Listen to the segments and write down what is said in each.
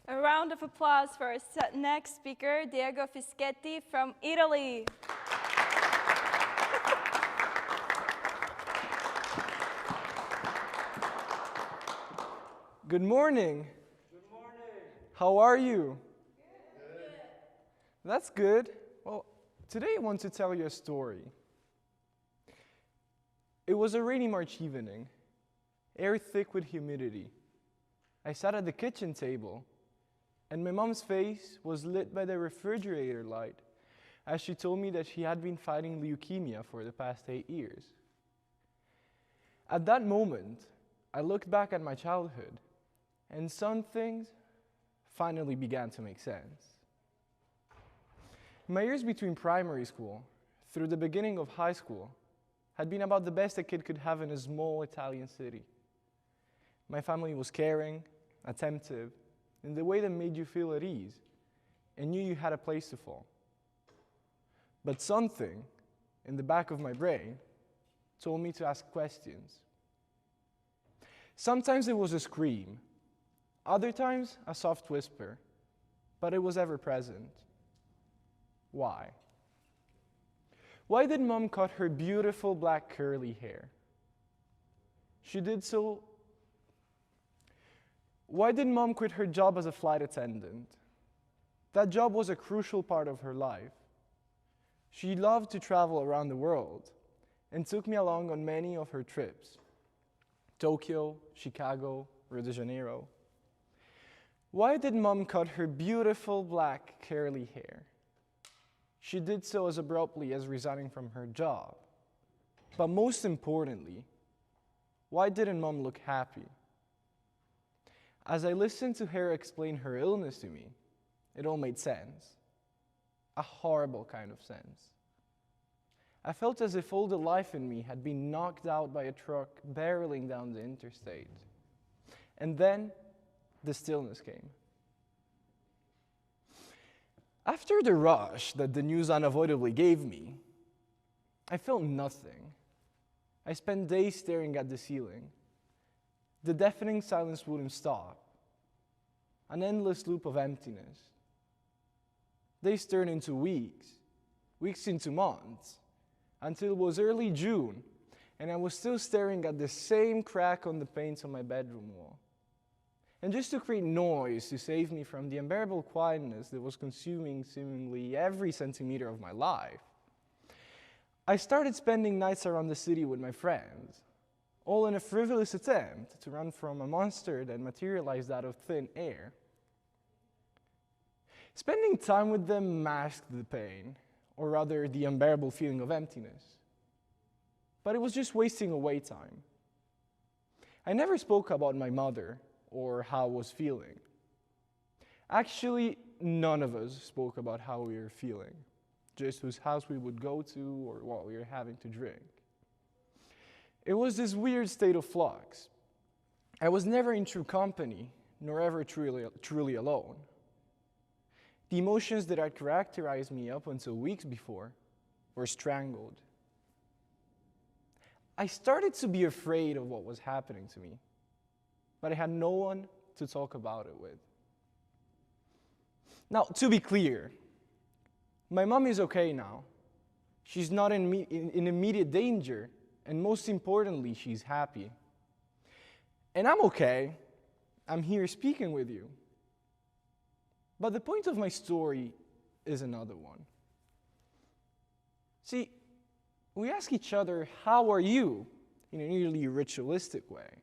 A round of applause for our next speaker, Diego Fischetti from Italy. Good morning. Good morning. How are you? Good. That's good. Well, today I want to tell you a story. It was a rainy March evening, air thick with humidity. I sat at the kitchen table, and my mom's face was lit by the refrigerator light as she told me that she had been fighting leukemia for the past 8 years. At that moment, I looked back at my childhood, and some things finally began to make sense. My years between primary school through the beginning of high school had been about the best a kid could have in a small Italian city. My family was caring, attentive, in the way that made you feel at ease and knew you had a place to fall. But something in the back of my brain told me to ask questions. Sometimes it was a scream, other times a soft whisper, but it was ever present. Why? Why did Mom cut her beautiful black curly hair? She did so. Why did Mom quit her job as a flight attendant? That job was a crucial part of her life. She loved to travel around the world and took me along on many of her trips. Tokyo, Chicago, Rio de Janeiro. Why did Mom cut her beautiful black curly hair? She did so as abruptly as resigning from her job. But most importantly, why didn't Mom look happy? As I listened to her explain her illness to me, it all made sense. A horrible kind of sense. I felt as if all the life in me had been knocked out by a truck barreling down the interstate. And then, the stillness came. After the rush that the news unavoidably gave me, I felt nothing. I spent days staring at the ceiling. The deafening silence wouldn't stop. An endless loop of emptiness. Days turned into weeks, weeks into months, until it was early June, and I was still staring at the same crack on the paint on my bedroom wall. And just to create noise to save me from the unbearable quietness that was consuming seemingly every centimeter of my life, I started spending nights around the city with my friends, all in a frivolous attempt to run from a monster that materialized out of thin air. Spending time with them masked the pain, or rather the unbearable feeling of emptiness. But it was just wasting away time. I never spoke about my mother or how I was feeling. Actually, none of us spoke about how we were feeling, just whose house we would go to or what we were having to drink. It was this weird state of flux. I was never in true company, nor ever truly alone. The emotions that had characterized me up until weeks before were strangled. I started to be afraid of what was happening to me, but I had no one to talk about it with. Now, to be clear, my mom is okay now. She's not in immediate danger, and most importantly, she's happy. And I'm okay. I'm here speaking with you. But the point of my story is another one. See, we ask each other, how are you, in a nearly ritualistic way.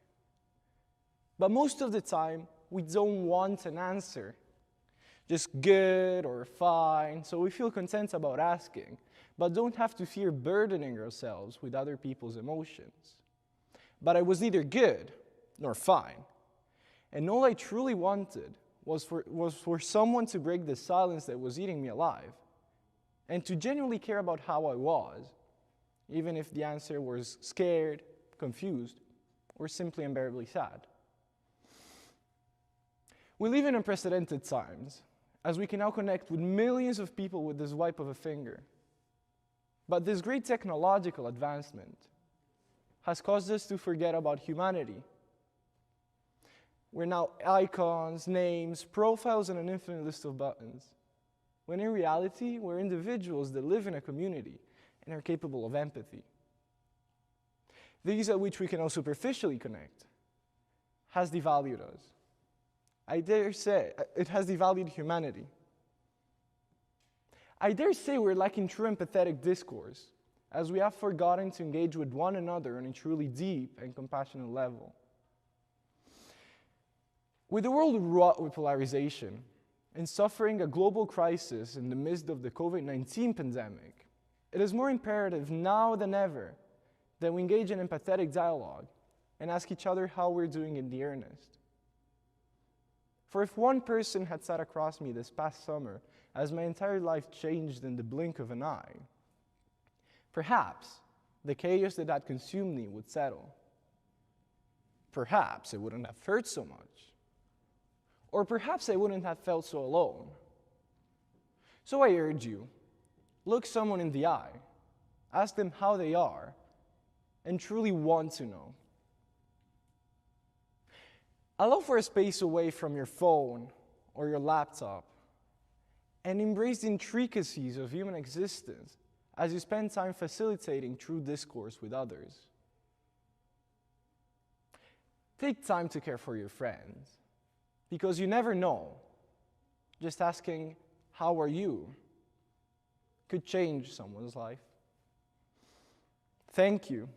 But most of the time, we don't want an answer. Just good or fine, so we feel content about asking, but don't have to fear burdening ourselves with other people's emotions. But I was neither good nor fine, and all I truly wanted was for someone to break the silence that was eating me alive, and to genuinely care about how I was, even if the answer was scared, confused, or simply unbearably sad. We live in unprecedented times, as we can now connect with millions of people with the swipe of a finger. But this great technological advancement has caused us to forget about humanity. We're now icons, names, profiles, and an infinite list of buttons. When in reality, we're individuals that live in a community and are capable of empathy. These at which we can all superficially connect has devalued us. I dare say, it has devalued humanity. I dare say we're lacking true empathetic discourse, as we have forgotten to engage with one another on a truly deep and compassionate level. With the world wrought with polarization and suffering a global crisis in the midst of the COVID-19 pandemic, it is more imperative now than ever that we engage in empathetic dialogue and ask each other how we're doing in the earnest. For if one person had sat across me this past summer as my entire life changed in the blink of an eye, perhaps the chaos that had consumed me would settle. Perhaps it wouldn't have hurt so much. Or perhaps I wouldn't have felt so alone. So I urge you, look someone in the eye, ask them how they are, and truly want to know. Allow for a space away from your phone or your laptop, and embrace the intricacies of human existence as you spend time facilitating true discourse with others. Take time to care for your friends, because you never know. Just asking, "How are you?" could change someone's life. Thank you